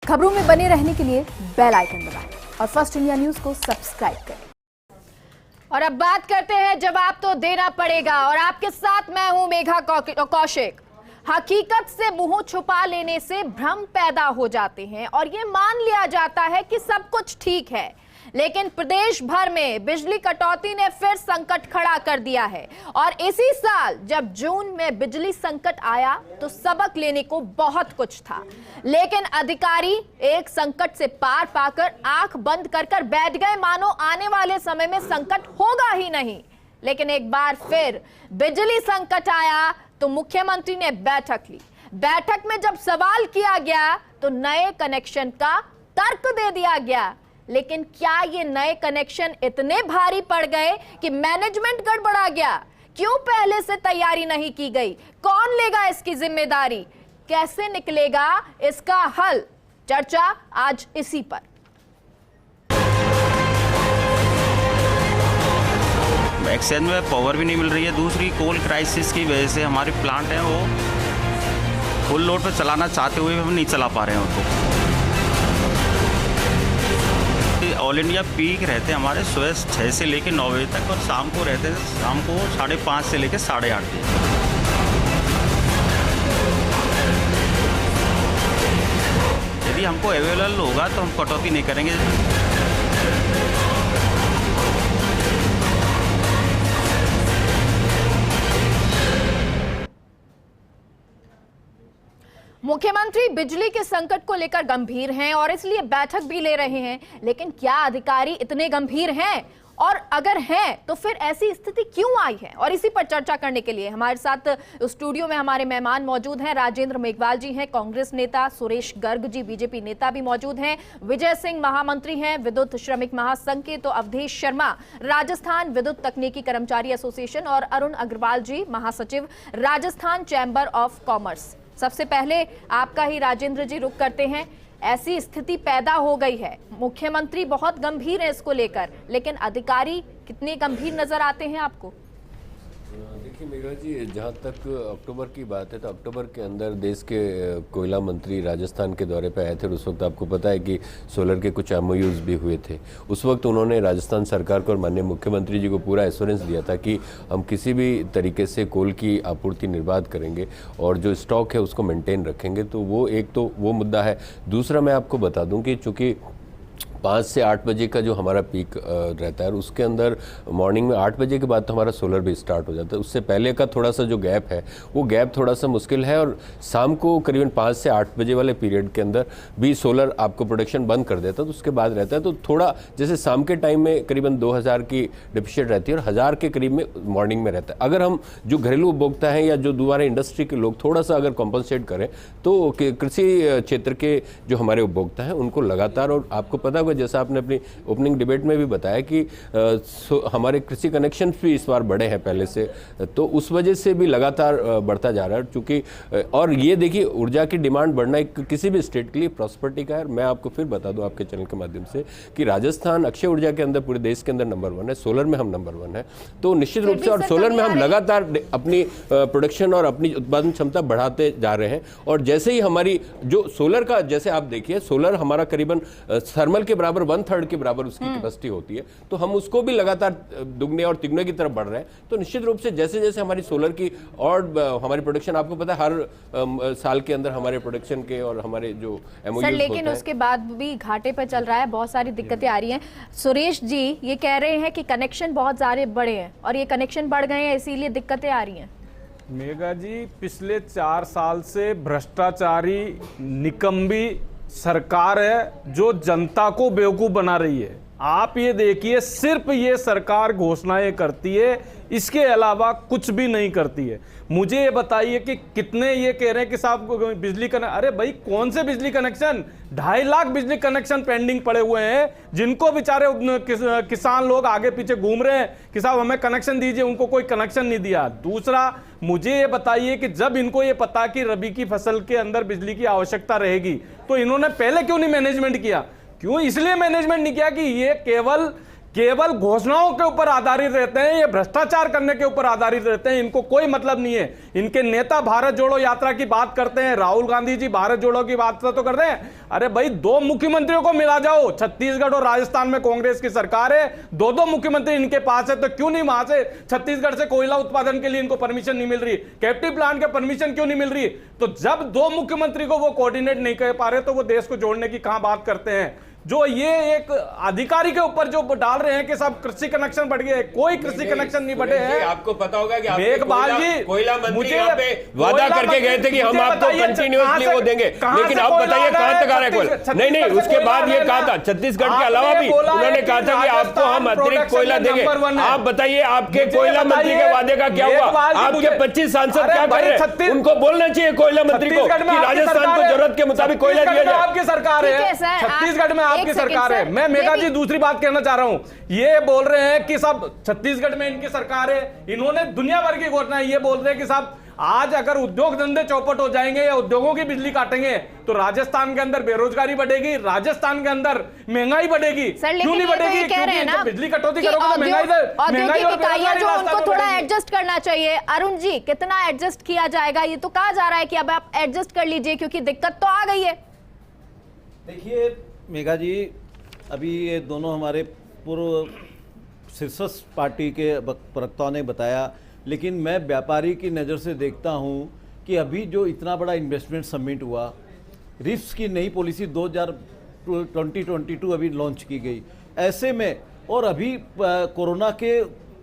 खबरों में बने रहने के लिए बेल आइकन दबाएं और फर्स्ट इंडिया न्यूज को सब्सक्राइब करें। और अब बात करते हैं, जवाब तो देना पड़ेगा। और आपके साथ मैं हूं मेघा कौशिक। हकीकत से मुंह छुपा लेने से भ्रम पैदा हो जाते हैं और ये मान लिया जाता है कि सब कुछ ठीक है, लेकिन प्रदेश भर में बिजली कटौती ने फिर संकट खड़ा कर दिया है। और इसी साल जब जून में बिजली संकट आया तो सबक लेने को बहुत कुछ था, लेकिन अधिकारी एक संकट से पार पाकर आंख बंद कर बैठ गए, मानो आने वाले समय में संकट होगा ही नहीं। लेकिन एक बार फिर बिजली संकट आया तो मुख्यमंत्री ने बैठक ली। बैठक में जब सवाल किया गया तो नए कनेक्शन का तर्क दे दिया गया, लेकिन क्या ये नए कनेक्शन इतने भारी पड़ गए कि मैनेजमेंट गड़बड़ा गया? क्यों पहले से तैयारी नहीं की गई? कौन लेगा इसकी जिम्मेदारी? कैसे निकलेगा इसका हल? चर्चा आज इसी पर। एक्सचेंज में पावर भी नहीं मिल रही है। दूसरी कोल क्राइसिस की वजह से हमारे प्लांट हैं वो फुल लोड पर चलाना चाहते हुए हम नहीं चला पा रहे हैं उनको। ऑल इंडिया पीक रहते हैं हमारे सुबह 6 से लेकर 9 बजे तक और शाम को रहते हैं शाम को 5:30 से लेकर 8:30 बजे। यदि हमको अवेलेबल होगा तो हम कटौती नहीं करेंगे। मुख्यमंत्री बिजली के संकट को लेकर गंभीर हैं और इसलिए बैठक भी ले रहे हैं, लेकिन क्या अधिकारी इतने गंभीर हैं? और अगर हैं तो फिर ऐसी स्थिति क्यों आई है? और इसी पर चर्चा करने के लिए हमारे साथ स्टूडियो में हमारे मेहमान मौजूद हैं। राजेंद्र मेघवाल जी हैं, कांग्रेस नेता, सुरेश गर्ग जी बीजेपी नेता भी मौजूद हैं, विजय सिंह महामंत्री हैं विद्युत श्रमिक महासंघ के, तो अवधेश शर्मा राजस्थान विद्युत तकनीकी कर्मचारी एसोसिएशन, और अरुण अग्रवाल जी महासचिव राजस्थान चैंबर ऑफ कॉमर्स। सबसे पहले आपका ही राजेंद्र जी रुख करते हैं। ऐसी स्थिति पैदा हो गई है, मुख्यमंत्री बहुत गंभीर है इसको लेकर, लेकिन अधिकारी कितने गंभीर नजर आते हैं आपको? देखिए मेघा जी, जहाँ तक अक्टूबर की बात है तो अक्टूबर के अंदर देश के कोयला मंत्री राजस्थान के दौरे पर आए थे और उस वक्त आपको पता है कि सोलर के कुछ MOUs भी हुए थे। उस वक्त उन्होंने राजस्थान सरकार को और माननीय मुख्यमंत्री जी को पूरा एश्योरेंस दिया था कि हम किसी भी तरीके से कोल की आपूर्ति निर्बाध करेंगे और जो स्टॉक है उसको मेंटेन रखेंगे। तो वो एक तो वो मुद्दा है। दूसरा मैं आपको बता दूं कि चूँकि 5 से 8 बजे का जो हमारा पीक रहता है उसके अंदर मॉर्निंग में 8 बजे के बाद तो हमारा सोलर भी स्टार्ट हो जाता है। उससे पहले का थोड़ा सा जो गैप है वो गैप थोड़ा सा मुश्किल है और शाम को करीबन 5 से 8 बजे वाले पीरियड के अंदर भी सोलर आपको प्रोडक्शन बंद कर देता है, तो उसके बाद रहता है। तो थोड़ा जैसे शाम के टाइम में करीबन 2000 की डिफिशिएंट रहती है और 1000 के करीब में मॉर्निंग में रहता है। अगर हम जो घरेलू उपभोक्ता हैं या जो दोबारा इंडस्ट्री के लोग थोड़ा सा अगर कॉम्पनसेट करें तो कृषि क्षेत्र के जो हमारे उपभोक्ता हैं उनको लगातार, और आपको पता होगा जैसा आपने अपनी ओपनिंग डिबेट में भी बताया कि हमारे कृषि कनेक्शन भी इस बार बढ़े हैं पहले से, तो उस वजह से भी लगातार बढ़ता जा रहा है। चूंकि और ये देखिए ऊर्जा की डिमांड बढ़ना एक किसी भी स्टेट के लिए प्रॉस्पेरिटी का है। मैं आपको फिर बता दूं आपके चैनल के माध्यम से कि राजस्थान अक्षय ऊर्जा के अंदर पूरे देश के अंदर नंबर 1 है, सोलर में हम नंबर 1 है। तो निश्चित रूप से और सोलर में हम लगातार अपनी प्रोडक्शन और अपनी उत्पादन क्षमता बढ़ाते जा रहे हैं। और जैसे ही हमारी जो सोलर का, जैसे आप देखिए सोलर हमारा करीबन थर्मल के बराबर 1/3 के बराबर उसकी कैपेसिटी होती है, तो हम उसको भी लगातार दुगने और तिगुने की तरफ बढ़ रहे हैं। तो निश्चित रूप से जैसे जैसे हमारी सोलर की और हमारी प्रोडक्शन, आपको पता है हर साल के अंदर हमारे प्रोडक्शन के और हमारे जो MOUs सर, लेकिन उसके बाद भी घाटे पर चल रहा है, बहुत सारी दिक्कतें आ रही हैं। सुरेश जी ये कह रहे हैं कि कनेक्शन बहुत सारे बड़े हैं और ये कनेक्शन बढ़ गए हैं इसीलिए दिक्कतें आ रही हैं। मेघा जी, पिछले 4 साल से भ्रष्टाचारी निकम्बी सरकार है जो जनता को बेवकूफ बना रही है। आप ये देखिए, सिर्फ ये सरकार घोषणाएं करती है, इसके अलावा कुछ भी नहीं करती है। मुझे ये बताइए कि कितने ये कह रहे हैं कि साहब बिजली कनेक्शन, अरे भाई कौन से बिजली कनेक्शन? 2.5 लाख बिजली कनेक्शन पेंडिंग पड़े हुए हैं, जिनको बेचारे किसान लोग आगे पीछे घूम रहे हैं कि साहब हमें कनेक्शन दीजिए, उनको कोई कनेक्शन नहीं दिया। दूसरा, मुझे ये बताइए कि जब इनको ये पता कि रबी की फसल के अंदर बिजली की आवश्यकता रहेगी तो इन्होंने पहले क्यों नहीं मैनेजमेंट किया? क्यों? इसलिए मैनेजमेंट नहीं किया कि ये केवल घोषणाओं के ऊपर आधारित रहते हैं, ये भ्रष्टाचार करने के ऊपर आधारित रहते हैं। इनको कोई मतलब नहीं है। इनके नेता भारत जोड़ो यात्रा की बात करते हैं, राहुल गांधी जी भारत जोड़ो की बात तो करते हैं। अरे भाई, 2 मुख्यमंत्रियों को मिला जाओ। छत्तीसगढ़ और राजस्थान में कांग्रेस की सरकार है, 2 मुख्यमंत्री इनके पास है, तो क्यों नहीं वहां से छत्तीसगढ़ से कोयला उत्पादन के लिए इनको परमिशन नहीं मिल रही, कैप्टिव प्लांट के परमिशन क्यों नहीं मिल रही? तो जब 2 मुख्यमंत्री को वो कोऑर्डिनेट नहीं कर पा रहे तो वो देश को जोड़ने की कहां बात करते हैं? जो ये एक अधिकारी के ऊपर जो डाल रहे हैं कि सब कृषि कनेक्शन बढ़ गए, कोई कृषि कनेक्शन नहीं बढ़े हैं। आपको पता होगा कि मेघवाल जी कोयला मंत्री यहाँ पे वादा करके गए थे कि हम आपको कंटिन्यूअसली वो देंगे, लेकिन अब बताइए कहां तक आ रहा है कोयला? नहीं, उसके बाद ये कहा था छत्तीसगढ़ के अलावा भी उन्होंने कहा था कि आपको हम अतिरिक्त कोयला देंगे। आप बताइए आपके कोयला मंत्री के वादे का क्या हुआ? आपके 25 सांसद क्या कर रहे हैं? उनको बोलना चाहिए कोयला मंत्री को कि राजस्थान को जरूरत के मुताबिक कोयला दिया जाए। आपकी सरकार है, छत्तीसगढ़ में आपकी सरकार है। मैं मेघा जी दूसरी बात कहना चाह रहा हूं, ये बोल रहे हैं कि सब छत्तीसगढ़ में इनकी सरकार है, इन्होंने दुनिया भर की घोषणा ये बोल रहे हैं कि सब आज अगर उद्योग धंधे चौपट हो जाएंगे या उद्योगों की बिजली काटेंगे तो राजस्थान के अंदर बेरोजगारी बढ़ेगी, राजस्थान के अंदर महंगाई बढ़ेगी। क्यों नहीं बढ़ेगी? क्योंकि बिजली कटौती करोगे तो महंगाई और बेरोजगारी जो उनको थोड़ा एडजस्ट करना चाहिए। अरुण जी, कितना एडजस्ट किया जाएगा? ये तो कहा जा रहा है कि अब आप एडजस्ट कर लीजिए क्योंकि दिक्कत तो आ गई है। देखिए मेघा जी, अभी ये दोनों हमारे पूर्व शीर्षस्थ पार्टी के प्रवक्ताओं ने बताया, लेकिन मैं व्यापारी की नज़र से देखता हूं कि अभी जो इतना बड़ा इन्वेस्टमेंट समिट हुआ, रिप्स की नई पॉलिसी 2022 अभी लॉन्च की गई, ऐसे में और अभी कोरोना के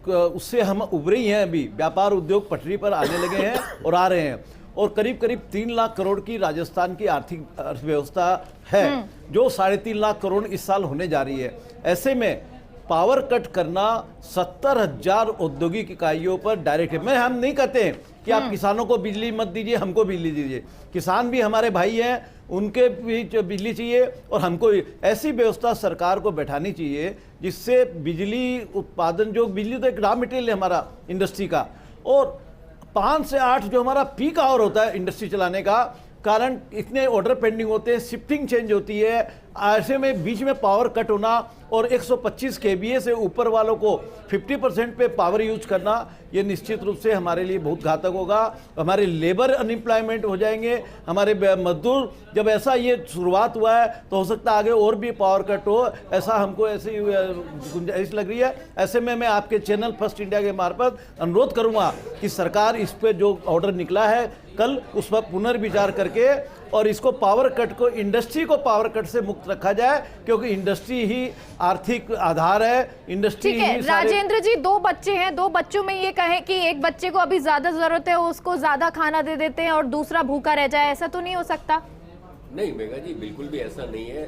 उससे हम उभरे ही हैं। अभी व्यापार उद्योग पटरी पर आने लगे हैं और आ रहे हैं, और करीब करीब 3 लाख करोड़ की राजस्थान की आर्थिक अर्थव्यवस्था है, जो 3.5 लाख करोड़ इस साल होने जा रही है। ऐसे में पावर कट करना 70,000 औद्योगिक इकाइयों पर डायरेक्ट है। मैं हम नहीं कहते हैं कि आप किसानों को बिजली मत दीजिए, हमको बिजली दीजिए, किसान भी हमारे भाई हैं, उनके भी बिजली चाहिए और हमको ऐसी व्यवस्था सरकार को बैठानी चाहिए जिससे बिजली उत्पादन, जो बिजली तो एक रॉ मटेरियल है हमारा इंडस्ट्री का, और 5 से 8 जो हमारा पीक आवर होता है इंडस्ट्री चलाने का, कारण इतने ऑर्डर पेंडिंग होते हैं, शिफ्टिंग चेंज होती है, ऐसे में बीच में पावर कट होना और 125 kVA से ऊपर वालों को 50% पे पावर यूज करना, ये निश्चित रूप से हमारे लिए बहुत घातक होगा। हमारे लेबर अनएम्प्लॉयमेंट हो जाएंगे, हमारे मजदूर, जब ऐसा ये शुरुआत हुआ है तो हो सकता है आगे और भी पावर कट हो, ऐसा हमको ऐसी गुंजाइश लग रही है। ऐसे में मैं आपके चैनल फर्स्ट इंडिया के मार्फत अनुरोध करूंगा कि सरकार इस पे जो ऑर्डर निकला है कल उस पर पुनर्विचार करके और इसको पावर कट को, इंडस्ट्री को पावर कट से मुक्त रखा जाए, क्योंकि इंडस्ट्री ही आर्थिक आधार है। इंडस्ट्री ठीक है राजेंद्र जी, 2 बच्चे हैं, 2 बच्चों में ये कहें कि एक बच्चे को अभी ज्यादा जरूरत है, उसको ज्यादा खाना दे देते हैं और दूसरा भूखा रह जाए, ऐसा तो नहीं हो सकता? नहीं मेघा जी, बिल्कुल भी ऐसा नहीं है।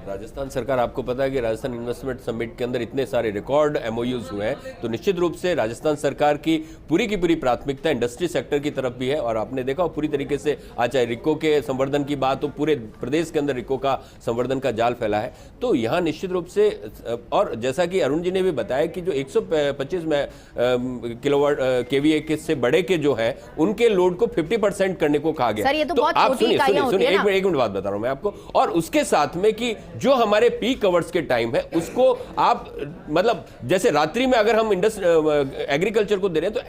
राजस्थान सरकार, आपको पता है कि राजस्थान इन्वेस्टमेंट समिट के अंदर इतने सारे रिकॉर्ड MOUs हुए हैं, तो निश्चित रूप से राजस्थान सरकार की पूरी प्राथमिकता इंडस्ट्री सेक्टर की तरफ भी है। और आपने देखा पूरी तरीके से आज चाहे रिको के संवर्धन की बात हो, पूरे प्रदेश के अंदर रिको का संवर्धन का जाल फैला है, तो यहाँ निश्चित रूप से, और जैसा कि अरुण जी ने भी बताया कि जो 125 किलोवाट KVA के से बड़े के जो है उनके लोड को 50% करने को कहा गया। सर, ये तो तो बहुत आप छोटी इकाइयां होती है ना। एक मिनट बात बता रहा हूं मैं आपको, और उसके साथ में कि जो हमारे पीक आवर्स के टाइम है उसको आप, मतलब जैसे रात्रि में अगर हम एग्रीकल्चर को दे रहे हैं तो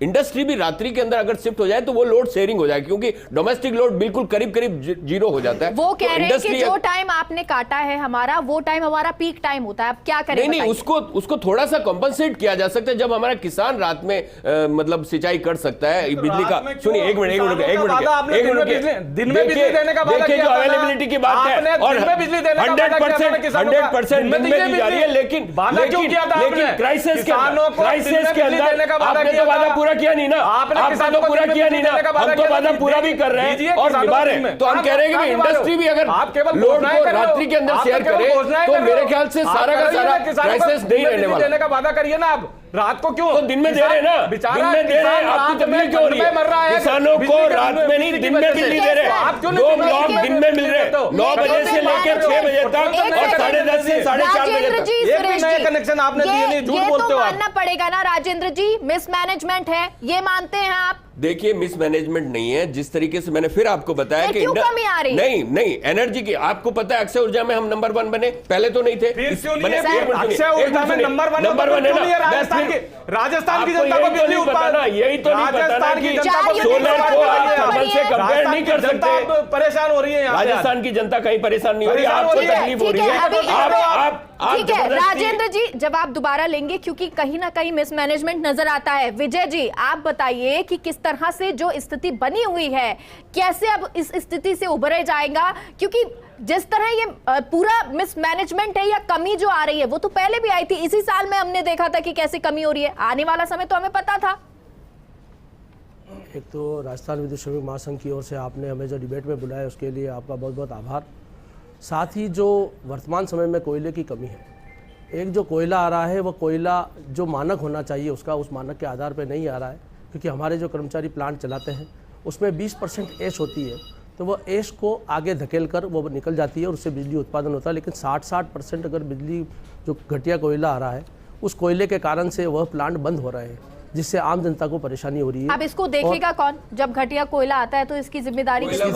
इंडस्ट्री भी रात्रि के अंदर अगर शिफ्ट हो जाए तो वो लोड शेयरिंग हो जाए, क्योंकि डोमेस्टिक लोड बिल्कुल करीब जीरो हो जाता है। वो कह रहे हैं कि जो टाइम आपने काटा है हमारा, वो टाइम हमारा पीक टाइम होता है, अब क्या करें? नहीं, उसको थोड़ा सा कंपनसेट किया जा सकता है, जब हमारा किसान रात में मतलब सिंचाई कर सकता है बिजली का। सुनिए एक मिनट दिन में बिजली देने का वादा किया, अवेलेबिलिटी की बात है, और 100% दिन में दी जा रही है, लेकिन क्राइसिस के अंदर आपने तो वादा पूरा किया नहीं ना, आपने तो पूरा किया नहीं ना, हम तो वादा पूरा भी कर रहे हैं और निभा रहे हैं। तो हम कह रहे हैं कि इंडस्ट्री भी अगर लोड को रात्रि के अंदर शेयर करे तो मेरे ख्याल से सारा का सारा क्राइसिस नहीं रहने वाला। देने का वादा करिए ना, आप रात को क्यों? तो दिन में दे रहे हैं ना, दिन में दे रहे हैं, आपकी तकलीफ क्यों हो रही है? किसानों को रात में नहीं, दिन में बिजली दे रहे हैं, 2 ब्लॉक दिन में मिल रहे हैं, 9 बजे से लेकर 6 बजे तक और 10:30 से 4:30 बजे तक। एक भी नए कनेक्शन आपने दिए नहीं, झूठ बोलते हो आप। मानना पड़ेगा ना राजेंद्र जी, मिसमैनेजमेंट है, ये मानते हैं आप? देखिए मिसमैनेजमेंट नहीं है, जिस तरीके से मैंने फिर आपको बताया कि क्यों कमी आ रही है? नहीं एनर्जी की आपको पता है अक्षय ऊर्जा में हम नंबर 1 बने, पहले तो नहीं थे। फिर क्यों नहीं बने- है? एक मिनट सुनिए, अक्षय एक ऊर्जा मिनट में सुनिए, नंबर 1 नंबर 1 है क्यों नहीं है? ना। राजस्थान की जनता को बिजली उत्पादन, यही तो नहीं पता ना राजस्थान की कि जनता को सोलर को आप थर्मल से कंपेयर राजस्थान नहीं की कर जनता सकते। अब परेशान हो रही है यहाँ पे। राजस्थान की जनता कहीं परेशान नहीं हो रही, परेशान हो आपको रही है। तकलीफ हो ठीक रही है, है। अभी आप ठीक है जबरदस्ती- राजेंद्र जी, जब आप दोबारा लेंगे क्योंकि कहीं ना कहीं मिसमैनेजमेंट नजर आता है। विजय जी, आप बताइए कि किस तरह से जो स्थिति बनी हुई है, कैसे अब इस स्थिति से उभरे जाएगा, क्योंकि जिस तरह ये पूरा मिसमैनेजमेंट है या कमी जो आ रही है वो तो पहले भी आई थी। इसी साल में हमने देखा था कि कैसे कमी हो रही है, आने वाला समय तो हमें पता था। एक तो राजस्थान विद्युत श्रमिक महासंघ की ओर से आपने हमें जो डिबेट में बुलाया उसके लिए आपका बहुत बहुत आभार। साथ ही जो वर्तमान समय में कोयले की कमी है, एक जो कोयला आ रहा है वो कोयला जो मानक होना चाहिए उसका उस मानक के आधार पर नहीं आ रहा है, क्योंकि हमारे जो कर्मचारी प्लांट चलाते हैं उसमें 20% ऐश होती है, तो वो ऐश को आगे धकेल कर वो निकल जाती है और उससे बिजली उत्पादन होता है। लेकिन 60% अगर बिजली जो घटिया कोयला आ रहा है उस कोयले के कारण से वह प्लांट बंद हो रहे हैं, जिससे आम जनता को परेशानी हो रही है। अब इसको देखेगा कौन? जब घटिया कोयला आता है तो इसकी जिम्मेदारी इसकी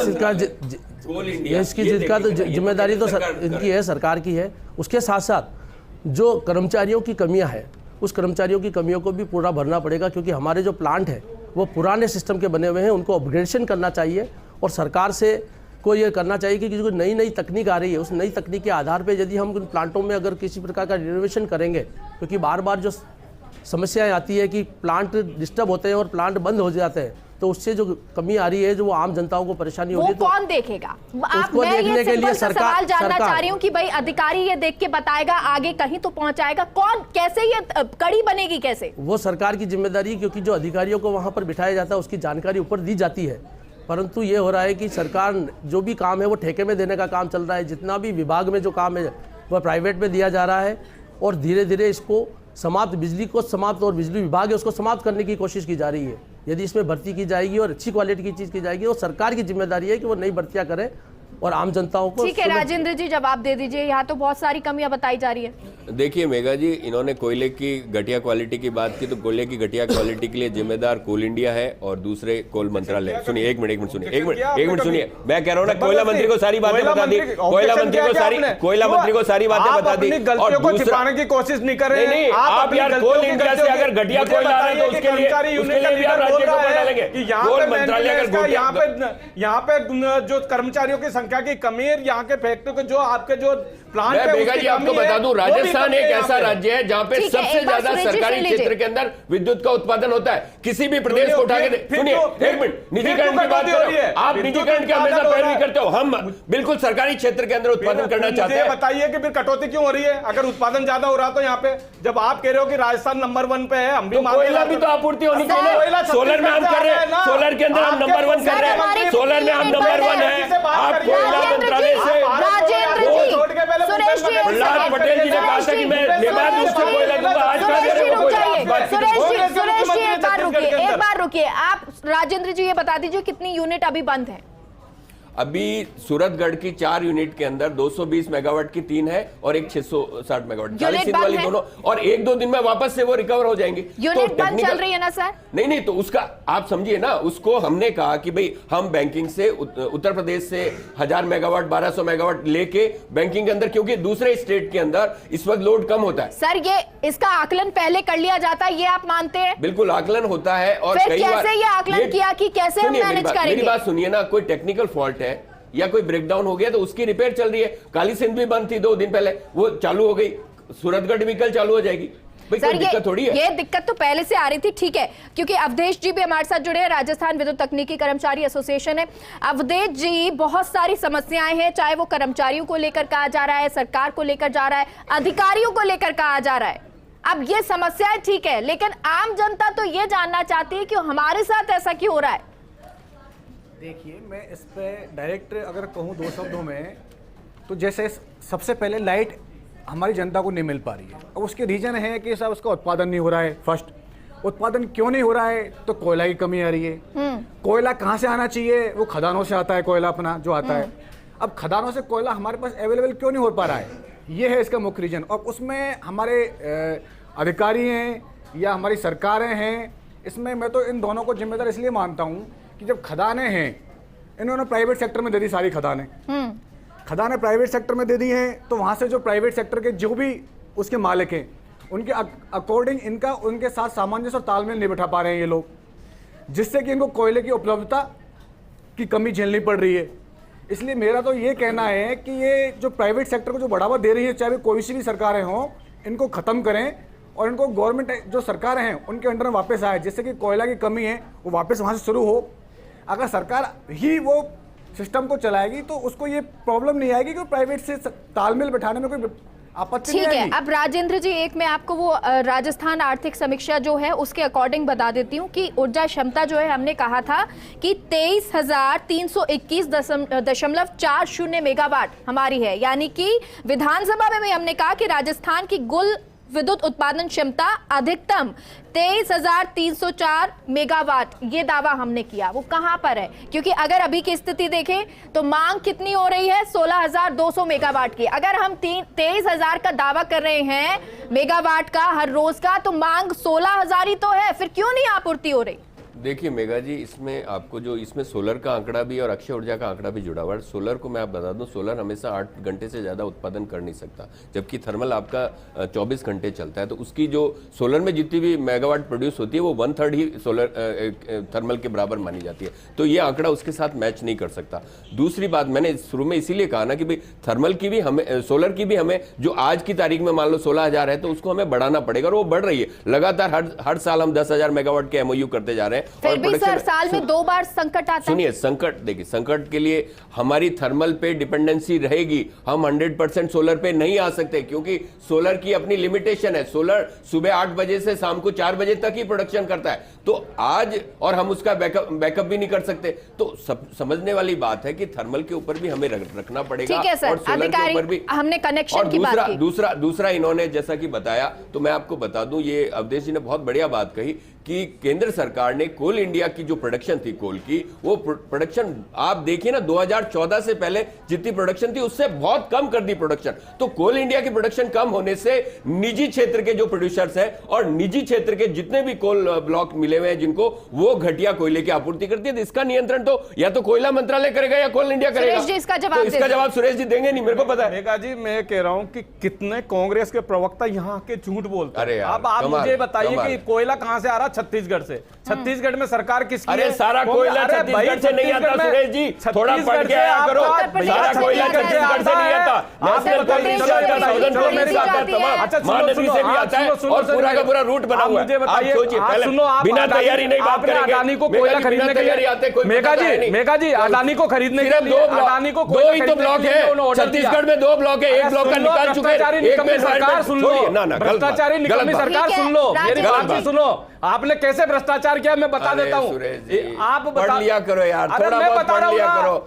जिम्मेदारी तो इनकी है, सरकार की है। उसके साथ साथ जो कर्मचारियों की कमियां हैं उस कर्मचारियों की कमियों को भी पूरा भरना पड़ेगा, क्योंकि हमारे जो प्लांट हैं वो पुराने सिस्टम के बने हुए हैं, उनको अपग्रेडेशन करना चाहिए और सरकार से को ये करना चाहिए कि जो नई नई तकनीक आ रही है उस नई तकनीक के आधार पे यदि हम उन प्लांटों में अगर किसी प्रकार का रिनोवेशन करेंगे, क्योंकि बार बार जो समस्याएं आती है कि प्लांट डिस्टर्ब होते हैं और प्लांट बंद हो जाते हैं, तो उससे जो कमी आ रही है जो वो आम जनताओं को परेशानी हो रही है, वो कौन देखेगा? आप उसको मैं देखने ये के लिए सिंपल सा सवाल जानना सरकार- चाह रही हूँ कि भाई अधिकारी ये देख के बताएगा, आगे कहीं तो पहुंचाएगा कौन? कैसे ये कड़ी बनेगी कैसे? वो सरकार की जिम्मेदारी है, क्योंकि जो अधिकारियों को वहाँ पर बिठाया जाता है उसकी जानकारी ऊपर दी जाती है। परंतु ये हो रहा है कि सरकार जो भी काम है वो ठेके में देने का काम चल रहा है, जितना भी विभाग में जो काम है वह प्राइवेट में दिया जा रहा है और धीरे धीरे इसको समाप्त, बिजली को समाप्त और बिजली विभाग है उसको समाप्त करने की कोशिश की जा रही है। यदि इसमें भर्ती की जाएगी और अच्छी क्वालिटी की चीज़ की जाएगी तो सरकार की जिम्मेदारी है कि वो नई भर्तियाँ करें और आम जनताओं को। ठीक है राजेंद्र जी, जवाब दे दीजिए, यहाँ तो बहुत सारी कमियां बताई जा रही है। देखिए मेघा जी, इन्होंने कोयले की घटिया क्वालिटी की बात की, तो कोयले की घटिया क्वालिटी के लिए जिम्मेदार कोल इंडिया है और दूसरे कोल मंत्रालय। सुनिए एक मिनट सुनिए, एक मिनट सुनिए, मैं कह रहा हूँ ना, कोयला मंत्री को सारी बातें बता दी, कोयला मंत्री को सारी बातें बता दी और छिपाने की कोशिश नहीं कर रहे हैं। आप यार कोल इंडिया से अगर घटिया कोयला आ रहा है तो उसके लिए भी आप राज्य को बढ़ा लेंगे। कोल मंत्रालय यहाँ पे जो कर्मचारियों की संख्या की कमी है, यहाँ के फैक्ट्री के जो आपके जो प्लांट है बेगा जी आपको बता दूं, राजस्थान एक ऐसा राज्य है जहां पे ठीक है, सबसे एक बार ज्यादा सुरेश जी सरकारी सुन लीजिए। क्षेत्र के अंदर विद्युत का उत्पादन होता है। किसी भी प्रदेश को उठा के सुनिए, एक मिनट, निजीकरण की बात करो, आप निजीकरण की हमेशा पैरवी करते हो। हम बिल्कुल सरकारी क्षेत्र के अंदर उत्पादन करना चाहते हैं। बताइए कि फिर कटौती क्यों हो रही है अगर उत्पादन ज्यादा हो रहा तो यहाँ पे, जब आप कह रहे हो कि राजस्थान नंबर 1 पे है, हम भी कोयला भी तो आपूर्ति होनी चाहिए। सोलर में हम कर रहे हैं, सोलर के अंदर हम नंबर 1 कर रहे हैं, सोलर में हम नंबर 1 है। आप कोयला मंत्रालय से प्रहलाद पटेल जी ने कहा था कि मैं निर्बाध रूप से कोयला दूंगा, आज कहा दे रहे हो कोयला। सुरेश जी एक बार रुकिए, आप राजेंद्र जी ये बता दीजिए कितनी यूनिट अभी बंद है? अभी सूरतगढ़ की 4 यूनिट के अंदर 220 मेगावाट की 3 है और एक 660 मेगावाट 40 सीट वाली दोनों, और 1-2 दिन में वापस से वो रिकवर हो जाएंगी। यूनिट बंद चल रही है ना सर? नहीं तो उसका आप समझिए ना, उसको हमने कहा कि भाई हम बैंकिंग से उत्तर प्रदेश से 1000 मेगावाट 1200 मेगावाट लेके बैंकिंग के अंदर, क्योंकि दूसरे स्टेट के अंदर इस वक्त लोड कम होता है। सर ये इसका आकलन पहले कर लिया जाता है, ये आप मानते हैं? बिल्कुल आकलन होता है और फिर कई बार कैसे ये आकलन किया कि कैसे हम मैनेज करेंगे? मेरी बात सुनिए ना, कोई टेक्निकल फॉल्ट है या कोई ब्रेकडाउन हो गया तो उसकी रिपेयर चल रही है। काली सिंध भी बंद थी 2 दिन पहले, वो चालू हो गई, सूरतगढ़ भी कल चालू हो जाएगी। सर दिक्कत थोड़ी है, ये दिक्कत तो पहले से आ रही थी, ठीक है, क्योंकि अवधेश जी भी हमारे साथ जुड़े हैं, राजस्थान विद्युत तकनीकी कर्मचारी एसोसिएशन है। अवधेश जी, बहुत सारी समस्याएं हैं, चाहे वो कर्मचारियों को लेकर कहा जा रहा है, सरकार को लेकर जा रहा है, अधिकारियों को लेकर कहा जा रहा है। अब ये समस्याएं ठीक है, लेकिन आम जनता तो ये जानना चाहती है कि हमारे साथ ऐसा क्यों हो रहा है? देखिए, मैं इस पे डायरेक्ट अगर कहूँ 2 शब्दों में, तो जैसे सबसे पहले लाइट हमारी जनता को नहीं मिल पा रही है। अब उसके रीजन है कि साहब उसका उत्पादन नहीं हो रहा है। फर्स्ट, उत्पादन क्यों नहीं हो रहा है? तो कोयला की कमी आ रही है। कोयला कहाँ से आना चाहिए? वो खदानों से आता है कोयला अपना जो आता है। अब खदानों से कोयला हमारे पास अवेलेबल क्यों नहीं हो पा रहा है? ये है इसका मुख्य रीजन। और उसमें हमारे अधिकारी हैं या हमारी सरकारें हैं इसमें मैं तो इन दोनों को जिम्मेदार इसलिए मानता हूँ कि जब खदानें हैं, इन्होंने प्राइवेट सेक्टर में दे दी सारी खदानें, खदानें प्राइवेट सेक्टर में दे दी हैं, तो वहाँ से जो प्राइवेट सेक्टर के जो भी उसके मालिक हैं उनके अकॉर्डिंग इनका उनके साथ सामंजस्य और तालमेल नहीं बैठा पा रहे हैं ये लोग, जिससे कि इनको कोयले की उपलब्धता की कमी झेलनी पड़ रही है। इसलिए मेरा तो ये कहना है कि ये जो प्राइवेट सेक्टर को जो बढ़ावा दे रही है, चाहे कोई सी भी सरकारें हों, इनको ख़त्म करें और इनको गवर्नमेंट जो सरकारें हैं उनके अंडर में वापस आए, जिससे कि कोयला की कमी है वो वापस वहाँ से शुरू हो। अगर सरकार ही वो सिस्टम को चलाएगी तो उसको ये प्रॉब्लम नहीं आएगी कि प्राइवेट से तालमेल बैठाने में कोई आपत्ति नहीं ठीक आएगी। है, अब राजेंद्र जी एक मैं आपको वो राजस्थान आर्थिक समीक्षा जो है उसके अकॉर्डिंग बता देती हूँ कि ऊर्जा क्षमता जो है हमने कहा था कि 23,321.40 मेगावाट हमारी है, यानी कि विधानसभा में भी हमने कहा कि राजस्थान की कुल विद्युत उत्पादन क्षमता अधिकतम 23,304 मेगावाट, ये दावा हमने किया। वो कहां पर है? क्योंकि अगर अभी की स्थिति देखें तो मांग कितनी हो रही है? 16,200 मेगावाट की। अगर हम 23,000 का दावा कर रहे हैं मेगावाट का हर रोज का, तो मांग 16,000 ही तो है, फिर क्यों नहीं आपूर्ति हो रही? देखिए मेघा जी, इसमें आपको जो इसमें सोलर का आंकड़ा भी और अक्षय ऊर्जा का आंकड़ा भी जुड़ा हुआ है। सोलर को मैं आप बता दूं, सोलर हमेशा 8 घंटे से ज़्यादा उत्पादन कर नहीं सकता, जबकि थर्मल आपका 24 घंटे चलता है। तो उसकी जो सोलर में जितनी भी मेगावाट प्रोड्यूस होती है वो 1/3 ही सोलर थर्मल के बराबर मानी जाती है। तो ये आंकड़ा उसके साथ मैच नहीं कर सकता। दूसरी बात मैंने शुरू में इसीलिए कहा ना कि भाई थर्मल की भी हमें, सोलर की भी हमें, जो आज की तारीख में मान लो 16,000 है तो उसको हमें बढ़ाना पड़ेगा, और वो बढ़ रही है लगातार। हर साल हम 10,000 मेगावाट के MOU करते जा रहे हैं। फिर भी सर साल में 2 बार संकट आता है। सुनिए, संकट देखिए, संकट के लिए हमारी थर्मल पे डिपेंडेंसी रहेगी। हम 100% सोलर पे नहीं आ सकते, क्योंकि सोलर की अपनी लिमिटेशन है। सोलर सुबह 8 बजे से शाम को 4 बजे तक ही प्रोडक्शन करता है, तो आज और हम उसका बैकअप भी नहीं कर सकते। तो समझने वाली बात है कि थर्मल के ऊपर भी हमें रखना पड़ेगा। ठीक है सर, और सोलर के ऊपर भी हमने कनेक्शन की बात की। दूसरा इन्होंने जैसा कि बताया, तो मैं आपको बता दूं, ये अवधेश जी ने बहुत बढ़िया बात कही कि केंद्र सरकार ने कोल इंडिया की जो प्रोडक्शन थी कोल की, वो प्रोडक्शन आप देखिए ना, 2014 से पहले जितनी प्रोडक्शन थी उससे बहुत कम कर दी प्रोडक्शन। तो कोल इंडिया की प्रोडक्शन कम होने से निजी क्षेत्र के जो प्रोड्यूसर्स हैं और निजी क्षेत्र के जितने भी कोल ब्लॉक मिले हुए हैं जिनको, वो घटिया कोयले की आपूर्ति करती है। तो इसका नियंत्रण तो या तो कोयला मंत्रालय करेगा या कोल इंडिया करेगा। सुरेश जी इसका जवाब, तो इसका जवाब सुरेश जी देंगे नहीं, मेरे को पता है। मेघा जी, मैं कह रहा हूं कि कितने कांग्रेस के प्रवक्ता यहाँ के झूठ बोलते हैं। अब आप मुझे बताइए कि कोयला कहां से आ रहा? छत्तीसगढ़ से। छत्तीसगढ़ में सरकार किसकी है? अरे सारा कोयला छत्तीसगढ़ से नहीं आता सुरेश जी, थोड़ा पढ़ के आया करो। सारा कोयला छत्तीसगढ़ से नहीं आता, नेशनल कॉन्स्टिट्यूशन का साउदर्न में आता है, तमाम महानदी से भी आता है, और पूरा का पूरा रूट बना हुआ है। आप सोचिए, पहले बिना तैयारी नहीं बात करेंगे। अडानी को कोयला खरीदने के लिए, मेघा जी अडानी को खरीदने के लिए, अडानी को दो ही तो ब्लॉक है छत्तीसगढ़ में, 2 ब्लॉक है, एक ब्लॉक का निकाल चुके हैं। एक में सरकार सुन लो, भ्रष्टाचारी निकम्मी सरकार सुन लो, मेरी बात भी सुनो। आपने कैसे भ्रष्टाचार किया मैं बता देता हूं। आप पढ़ लिया करो यार, अरे मैं बता रहा हूं,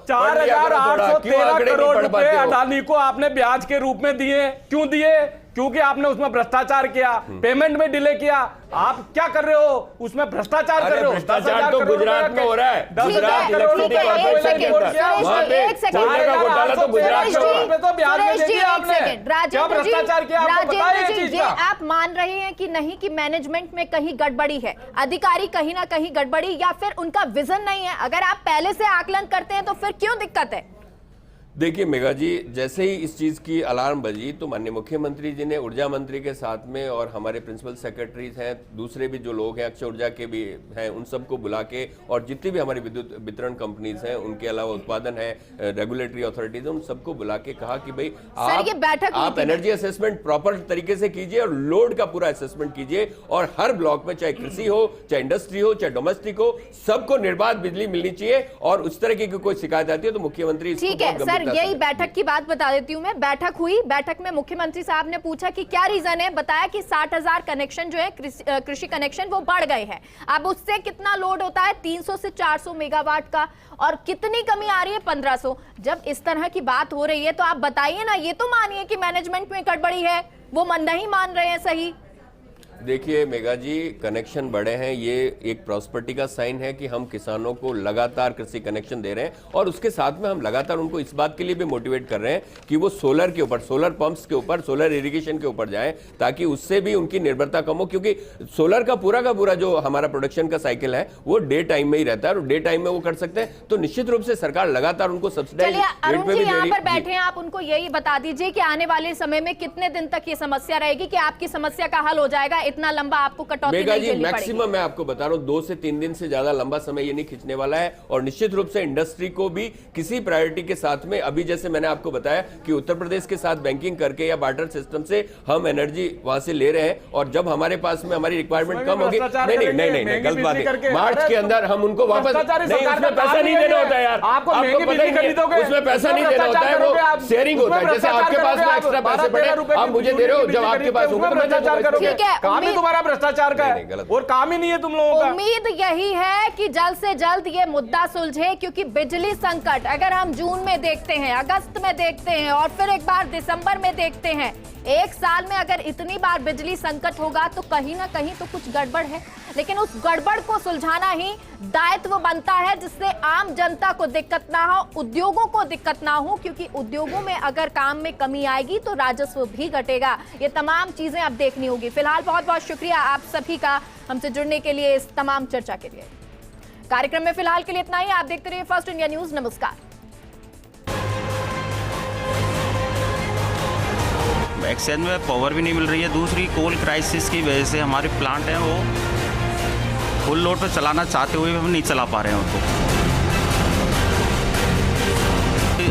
4,813 करोड़ रुपए अडानी को आपने ब्याज के रूप में दिए। क्यों दिए? क्योंकि आपने उसमें भ्रष्टाचार किया, पेमेंट में डिले किया। आप क्या कर रहे हो? उसमें भ्रष्टाचार कर रहे हो। भ्रष्टाचार तो गुजरात में हो रहा है। गुजरात इलेक्ट्रिसिटी कॉर्पोरेशन के अंदर वहां पे कोयले का घोटाला तो गुजरात में हो रहा है। तो ब्याज में दिया आपने, क्या भ्रष्टाचार किया? आपको पता है ये चीज का? आप मान रहे हैं कि नहीं कि मैनेजमेंट में कहीं गड़बड़ी है, अधिकारी कहीं ना कहीं गड़बड़ी, या फिर उनका विजन नहीं है? अगर आप पहले से आकलन करते हैं तो फिर क्यों दिक्कत है? देखिए मेघा जी, जैसे ही इस चीज़ की अलार्म बजी तो माननीय मुख्यमंत्री जी ने ऊर्जा मंत्री के साथ में, और हमारे प्रिंसिपल सेक्रेटरीज हैं, दूसरे भी जो लोग हैं, अक्षय ऊर्जा के भी हैं, उन सबको बुला के, और जितनी भी हमारी विद्युत वितरण कंपनीज हैं, उनके अलावा उत्पादन है, रेगुलेटरी अथॉरिटीज, उन सबको बुला के कहा कि भाई आप एनर्जी असेसमेंट प्रॉपर तरीके से कीजिए और लोड का पूरा असेसमेंट कीजिए, और हर ब्लॉक में चाहे कृषि हो, चाहे इंडस्ट्री हो, चाहे डोमेस्टिक हो, सबको निर्बाध बिजली मिलनी चाहिए। और उस तरह की कोई शिकायत आती है तो मुख्यमंत्री यही बैठक की बात बता देती हूं मैं। बैठक हुई, बैठक में मुख्यमंत्री साहब ने पूछा कि क्या रीजन है, बताया कि 60,000 कनेक्शन जो है कृषि कनेक्शन वो बढ़ गए हैं। अब उससे कितना लोड होता है? 300 से 400 मेगावाट का, और कितनी कमी आ रही है? 1500। जब इस तरह की बात हो रही है तो आप बताइए ना, ये तो मानिए कि मैनेजमेंट में गड़बड़ी है, वो नहीं मान रहे हैं। सही देखिए मेघा जी, कनेक्शन बढ़े हैं, ये एक प्रॉस्पेरिटी का साइन है कि हम किसानों को लगातार कृषि कनेक्शन दे रहे हैं और उसके साथ में हम लगातार उनको इस बात के लिए भी मोटिवेट कर रहे हैं कि वो सोलर के ऊपर, सोलर पंप्स के ऊपर, सोलर इरिगेशन के ऊपर जाएं, ताकि उससे भी उनकी निर्भरता कम हो, क्योंकि सोलर का पूरा जो हमारा प्रोडक्शन का साइकिल है वो डे टाइम में ही रहता है और डे टाइम में वो कर सकते हैं। तो निश्चित रूप से सरकार लगातार उनको सब्सिडाइज चलिए रेट अरुण पे जी भी दे यहाँ रही पर है। बैठे हैं, आप उनको यही बता दीजिए कि आने वाले समय में कितने दिन तक ये समस्या रहेगी कि आपकी समस्या का हल हो जाएगा, इतना लंबा आपको कटौती मेघा नहीं जी, झेलनी पड़ेगी। मैक्सिमम मैं आपको बता रहा हूं 2 से 3 दिन से ज्यादा लंबा समय ये नहीं खींचने वाला है और निश्चित रूप से इंडस्ट्री को भी किसी प्रायोरिटी के साथ में, अभी जैसे मैंने आपको बताया कि उत्तर प्रदेश के साथ बैंकिंग करके या बार्टर सिस्टम से हम एनर्जी वहां से ले रहे हैं और जब हमारे पास में हमारी रिक्वायरमेंट कम होगी, नहीं, गलत बात है, मार्च के अंदर हम उनको वापस नहीं, उसमें पैसा नहीं देना होता है यार, आपको पता ही नहीं, उसमें पैसा नहीं देना होता है, वो शेयरिंग होता है। जैसे आपके पास में एक्स्ट्रा पैसे पड़े आप मुझे दे रहे हो, जब आपके पास होगा तो मैं ठीक है, काम ही तुम्हारा भ्रष्टाचार का है और काम ही नहीं है तुम लोगों का। उम्मीद यही है कि जल्द से जल्द ये मुद्दा सुलझे, क्योंकि बिजली संकट अगर हम जून में देखते हैं, अगस्त में देखते हैं और फिर एक बार दिसंबर में देखते हैं, एक साल में अगर इतनी बार बिजली संकट होगा तो कहीं ना कहीं तो कुछ गड़बड़ है। लेकिन उस गड़बड़ को सुलझाना ही दायित्व बनता है, जिससे आम जनता को दिक्कत ना हो, उद्योगों को दिक्कत ना हो, क्योंकि उद्योगों में अगर काम में कमी आएगी तो राजस्व भी घटेगा। ये तमाम चीजें अब देखनी होगी। फिलहाल बहुत बहुत शुक्रिया आप सभी का हमसे जुड़ने के लिए, इस तमाम चर्चा के लिए। कार्यक्रम में फिलहाल के लिए इतना ही। आप देखते रहिए फर्स्ट इंडिया न्यूज। नमस्कार। एक्सचेंज में पावर भी नहीं मिल रही है, दूसरी कोल क्राइसिस की वजह से हमारे प्लांट हैं वो फुल लोड पे चलाना चाहते हुए भी हम नहीं चला पा रहे हैं उनको।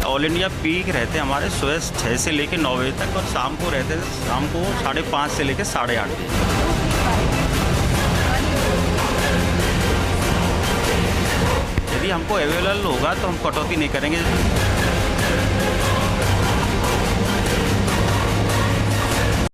ऑल इंडिया पीक रहते हैं हमारे सुबह 6 से लेकर 9 बजे तक और शाम को रहते हैं शाम को 5:30 से लेकर 8:30 बजे। यदि हमको अवेलेबल होगा तो हम कटौती नहीं करेंगे।